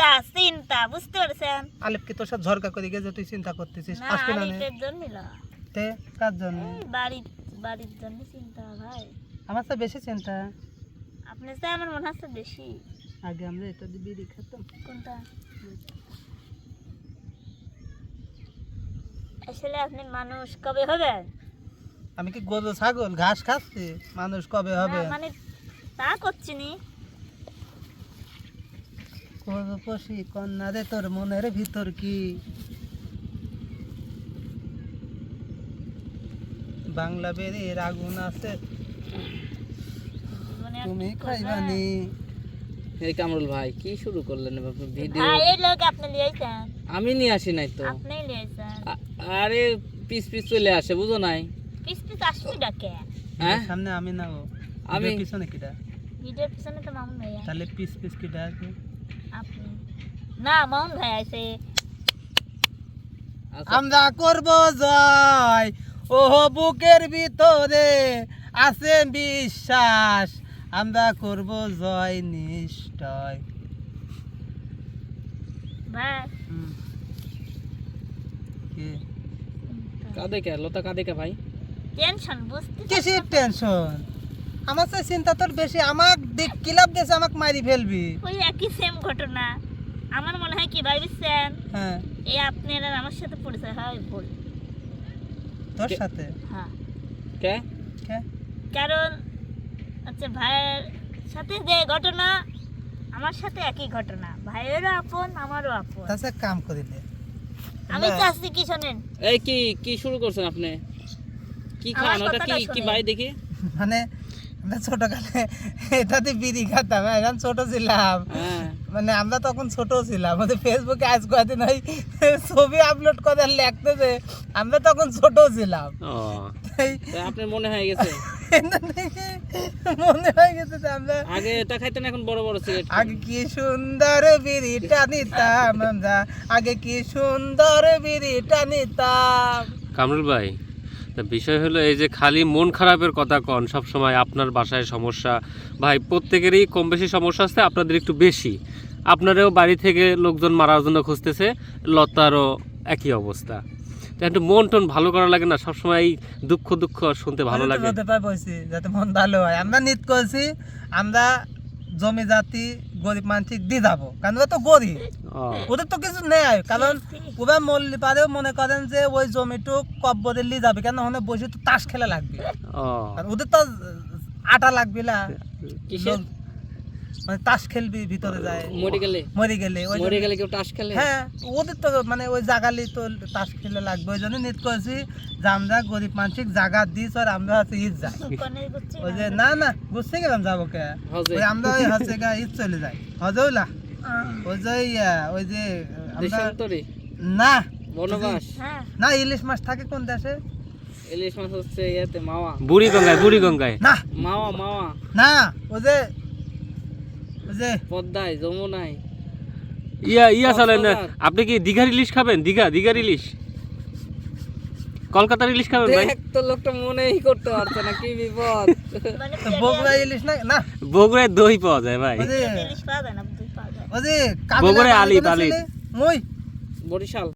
চিন্তা চিন্তা বুঝতে পারছেন? আলিফ কি তোর সাথে ঝরকা করে গেছে তুই চিন্তা করতেছিস? না আসবি না নে? আলিফের জন্য না, তে কার জন্য? এই বাড়ির জন্য চিন্তা ভাই। আমার তো বেশি চিন্তা। আপনি তো আমার মনে হচ্ছে বেশি। আগে আমরা এটা দিয়ে বিড়ি খেতাম। কোনটা? আসলে আপনি মানুষ কবে হবেন? আমি কি গরু ছাগল ঘাস খাচ্ছি? মানুষ কবে হবে? না, মানে তা করছি নি। গরু পশি কন্যা রে তোর মনের ভিতর কি বাংলা বেরির আগুন আছে জীবনে আর তুমি কি করবেন? খাইবানি। এই কামরুল ভাই কি শুরু করলেন আপনি ভিডিও? ভাই এই লোক আপনি লিয়েছেন, আমি নিয়ে আসি নাই তো। আপনি লিয়েছেন। আরে পিস পিস চলে আসে বুঝো নাই? পিস পিস আসবি ডাকে। হ্যাঁ সামনে আমি না ও আমি আমি পিছনে কিটা? ভিডিওর পিছনে তো মামুন ভাইয়া। তাহলে পিস পিস কিটা আছে? আপনি না, মামুন ভাই আছে। আচ্ছা, আমরা করব জয় ও বুকের ভিতরে আছে বিশ্বাস আমরা করব জয় নিশ্চয়। ভাই হুম। কি কাঁদে কে লতা কাঁদে কে ভাই? টেনশন বুঝতে কিসের টেনশন? আমার তো চিন্তা তোর বেশি। আমাক দেখ কিলাপ দেশে আমাকে মারি ফেলবি। ওই একই সেম ঘটনা। আমার মনে হয় কি ভাই বুঝছেন, হ্যাঁ এই আপনার আর আমার সাথে পরিচয় হয় ভুল। তোর সাথে হ্যাঁ, কে? কে? কারণ আচ্ছা ভাইয়ের সাথে যে ঘটনা আমার সাথে একই ঘটনা, ভাইয়েরও আপন আমারও আপন। তাছে কাম করিলে আমি চাচ্ছি কি শোনেন, এই কি কি শুরু করছেন আপনি? কি খান আমার ওটা? কথাটা কি কি শোনেন। ভাই দেখি? মানে আমরা ছোটকালে এটাতে বিড়ি খেতাম, এখন ছোট ছিলাম। হ্যাঁ মানে আমরা তখন ছোট ছিলাম, আমাদের ফেসবুকে আজ কয়েকদিন ওই ছবি আপলোড করে লিখতেছে আমরা তখন ছোট ছিলাম। ও তাই তা আপনার মনে হয়ে গেছে? মনে হয়ে গেছে যে আমরা আগে এটা খাইতেন এখন বড় বড় সিগারেট। আগে কি সুন্দর বিড়িটা নিতাম আমরা, আগে কি সুন্দর বিড়িটা নিতাম। কামরুল ভাই, তা বিষয় হলো এই যে খালি মন খারাপের কথা কন সব সময়। আপনার বাসায় সমস্যা ভাই, প্রত্যেকেরই কম বেশি সমস্যা আছে, আপনাদের একটু বেশি। আপনারও বাড়ি থেকে লোকজন মারার জন্য খুঁজতেছে, লতারও একই অবস্থা। তো একটু মন টন ভালো করা লাগে না? সবসময় এই দুঃখ দুঃখ শুনতে ভালো লাগে। হতে পারে বলছি যাতে মন ভালো হয়। আমরা নিত করছি আমরা জমি জাতি গরিব মানুষ দিয়ে যাবো, কারণ ওরা তো গরিব, ও, ওদের তো কিছু নেই। কারণ ওরা মরলে পারেও মনে করেন যে ওই জমিটুক কব্বরে নিয়ে যাবে, কেন ওখানে বসে তো তাস খেলা লাগবে। ও, আর ওদের তো আটা লাগবে না, কিসের? মানে তাস খেলবি ভিতরে যায় মরে গেলে? মরে গেলে ওই মরে জন্য- গেলে কেউ টাস খেলে? হ্যাঁ ওদের তো মানে ওই জাগালি তো তাস খেলে লাগবে, ওই জন্য নিত করেছি যে আমরা গরিব মানসিক জায়গা দিস আর আমরা হচ্ছে ঈদ যাই। কোনে গুচ্ছি ওই যে না না বুঝতে গেলাম যাবো কে, হজে? ওই আমরা ওই হচ্ছে গা ঈদ চলে যাই হজৌলা। ওই যে ওই যে আমরা দেশান্তরে? না বনবাস? হ্যাঁ না ইলিশ মাছ থাকে কোন দেশে? ইলিশ মাছ হচ্ছে ইয়েতে মাওয়া। বুড়ি গঙ্গায়, বুড়ি গঙ্গায়। না মাওয়া মাওয়া না ওই যে পদ্মায় যমুনায়। ইয়া চলেন না। আপনি কি দীঘার ইলিশ খাবেন? দীঘার ইলিশ, কলকাতার ইলিশ খাবেন ভাই? দেখ তো লোকটা মনেই করতে পারছে না, কি বিপদ। মানে বগুড়া ইলিশ না না বগুড়ায় দই পাওয়া যায় ভাই। ওই যে ইলিশ পাওয়া যায় না, দুধ পাওয়া যায়। ওই যে বগুড়ায় কাবিলা আলিপ, বাড়ি আলিপ। ছেলে, মই বরিশাল?